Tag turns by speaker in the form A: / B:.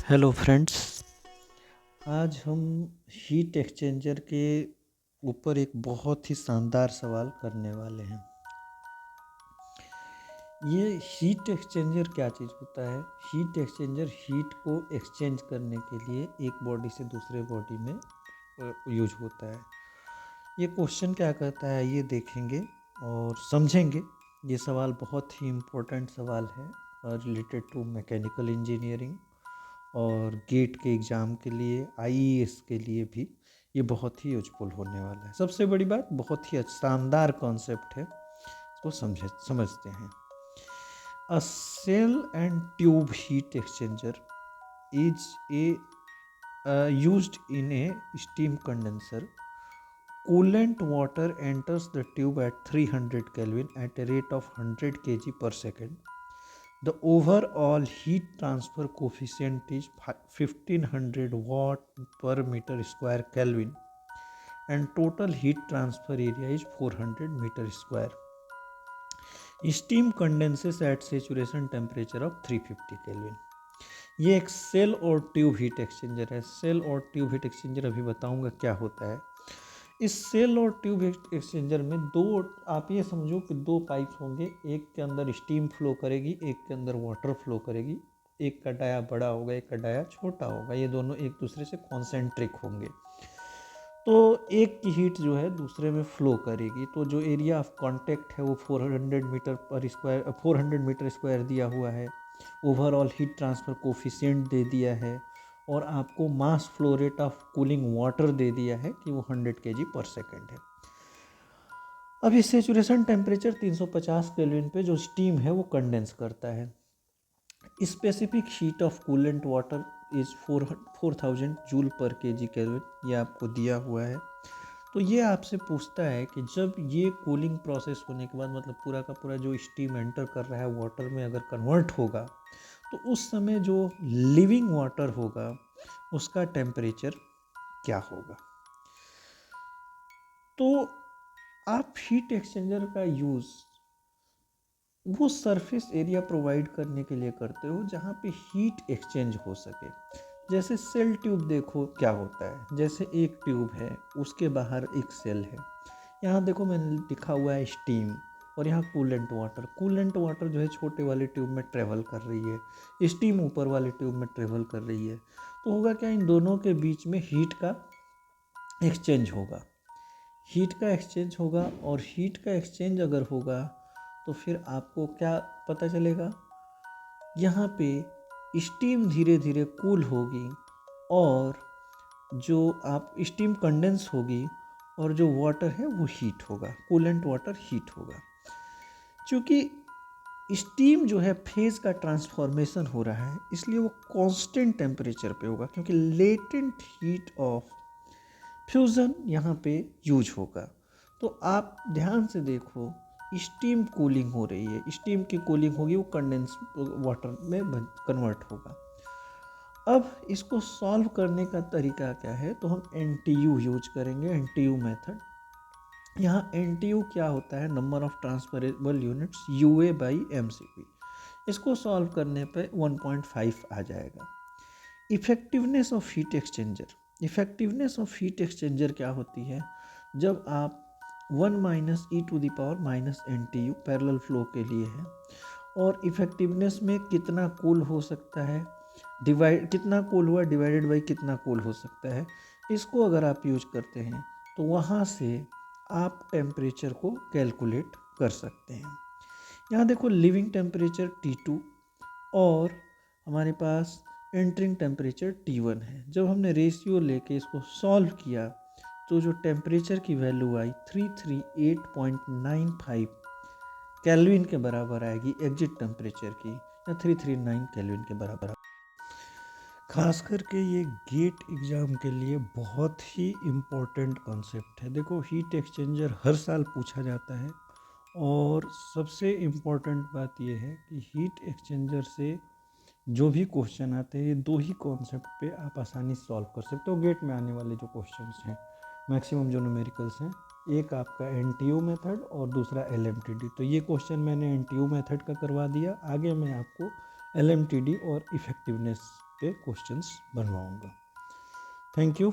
A: Hello friends. आज हम heat exchanger के ऊपर एक बहुत ही शानदार सवाल करने वाले हैं। ये हीट एक्सचेंजर क्या चीज़ होता है? हीट एक्सचेंजर हीट को एक्सचेंज करने के लिए एक बॉडी से दूसरे बॉडी में यूज होता है। ये क्वेश्चन क्या कहता है ये देखेंगे और समझेंगे। ये सवाल बहुत ही इम्पोर्टेंट सवाल है रिलेटेड टू मैकेनिकल इंजीनियरिंग और गेट के एग्ज़ाम के लिए, आईएएस के लिए भी ये बहुत ही यूजफुल होने वाला है। सबसे बड़ी बात, बहुत ही शानदार कॉन्सेप्ट है, इसको समझते हैं। A shell and tube heat exchanger is used in a steam condenser. Coolant water enters the tube at 300 Kelvin at a rate of 100 kg per second. The overall heat transfer coefficient is 1500 watt per meter square Kelvin and total heat transfer area is 400 meter square. Steam condenses at saturation temperature of 350 Kelvin. ये एक cell और tube heat exchanger है। Cell और tube heat exchanger अभी बताऊंगा क्या होता है। इस सेल और ट्यूब हीट एक्सचेंजर में दो, आप ये समझो कि दो पाइप्स होंगे, एक के अंदर स्टीम फ्लो करेगी, एक के अंदर वाटर फ्लो करेगी। एक का डाया बड़ा होगा, एक का डाया छोटा होगा। ये दोनों एक दूसरे से कॉन्सेंट्रिक होंगे, तो एक की हीट जो है दूसरे में फ्लो करेगी। तो जो एरिया ऑफ कांटेक्ट है वो 400 मीटर पर स्क्वायर 400 मीटर स्क्वायर दिया हुआ है। ओवरऑल हीट ट्रांसफ़र कोफिशिएंट दे दिया है और आपको mass flow rate of cooling water दे दिया है कि वो 100 kg पर सेकेंड है। अब इस सेचुरेशन टेम्परेचर 350 केल्विन पे जो स्टीम है वो कंडेंस करता है। Specific heat of coolant water is 4000 joule पर केजी केल्विन, ये आपको दिया हुआ है। तो ये आपसे पूछता है कि जब ये कूलिंग प्रोसेस होने के बाद, मतलब पूरा का पूरा जो स्टीम एंटर कर रहा है वाटर में अगर कन्वर्ट होगा, तो उस समय जो लिविंग वाटर होगा उसका टेम्परेचर क्या होगा। तो आप हीट एक्सचेंजर का यूज़ वो सरफेस एरिया प्रोवाइड करने के लिए करते हो जहाँ पे हीट एक्सचेंज हो सके। जैसे सेल ट्यूब देखो क्या होता है। जैसे एक ट्यूब है, उसके बाहर एक सेल है। यहाँ देखो मैंने लिखा हुआ है स्टीम, और यहाँ कूलेंट वाटर। कूलेंट वाटर जो है छोटे वाले ट्यूब में ट्रेवल कर रही है, स्टीम ऊपर वाले ट्यूब में ट्रेवल कर रही है। तो होगा क्या, इन दोनों के बीच में हीट का एक्सचेंज होगा। हीट का एक्सचेंज होगा, और हीट का एक्सचेंज अगर होगा तो फिर आपको क्या पता चलेगा, यहाँ पे स्टीम धीरे धीरे कूल होगी और जो आप स्टीम कंडेंस होगी और जो वाटर है वो हीट होगा, कूलेंट वाटर हीट होगा। क्योंकि स्टीम जो है फेज का ट्रांसफॉर्मेशन हो रहा है, इसलिए वो कांस्टेंट टेम्परेचर पे होगा, क्योंकि लेटेंट हीट ऑफ फ्यूज़न यहाँ पे यूज होगा। तो आप ध्यान से देखो, स्टीम कूलिंग हो रही है, स्टीम की कूलिंग होगी, वो कंडेंस वाटर में कन्वर्ट होगा। अब इसको सॉल्व करने का तरीका क्या है, तो हम NTU यूज करेंगे, NTU मेथड। यहाँ NTU क्या होता है, number of transferable units UA/MCP। इसको सॉल्व करने पे 1.5 आ जाएगा। Effectiveness of heat exchanger, effectiveness of heat exchanger क्या होती है, जब आप 1 - NTU पैरेलल फ्लो के लिए है, और इफेक्टिवनेस में कितना कूल हो सकता है, कितना कूल हुआ डिवाइडेड बाई कितना कूल हो सकता है, इसको अगर आप यूज करते हैं तो वहाँ से आप टेम्परेचर को कैलकुलेट कर सकते हैं। यहाँ देखो लिविंग टेम्परेचर T2 और हमारे पास एंटरिंग टेम्परेचर T1 है। जब हमने रेशियो लेके इसको सॉल्व किया तो जो टेम्परेचर की वैल्यू आई 338.95 केल्विन के बराबर आएगी एग्जिट टेम्परेचर की, या 339 केल्विन के बराबर। खास करके ये गेट एग्ज़ाम के लिए बहुत ही इम्पोर्टेंट कॉन्सेप्ट है। देखो हीट एक्सचेंजर हर साल पूछा जाता है, और सबसे इम्पोर्टेंट बात यह है कि हीट एक्सचेंजर से जो भी क्वेश्चन आते हैं, ये दो ही कॉन्सेप्ट पे आप आसानी से सॉल्व कर सकते हो। गेट में आने वाले जो क्वेश्चंस हैं, मैक्सिमम जो न्यूमेरिकल्स हैं, एक आपका NTU मेथड और दूसरा LMTD। तो ये क्वेश्चन मैंने NTU मेथड का करवा दिया। आगे मैं आपको LMTD और इफ़ेक्टिवनेस पे क्वेश्चंस बनवाऊंगा। Thank you.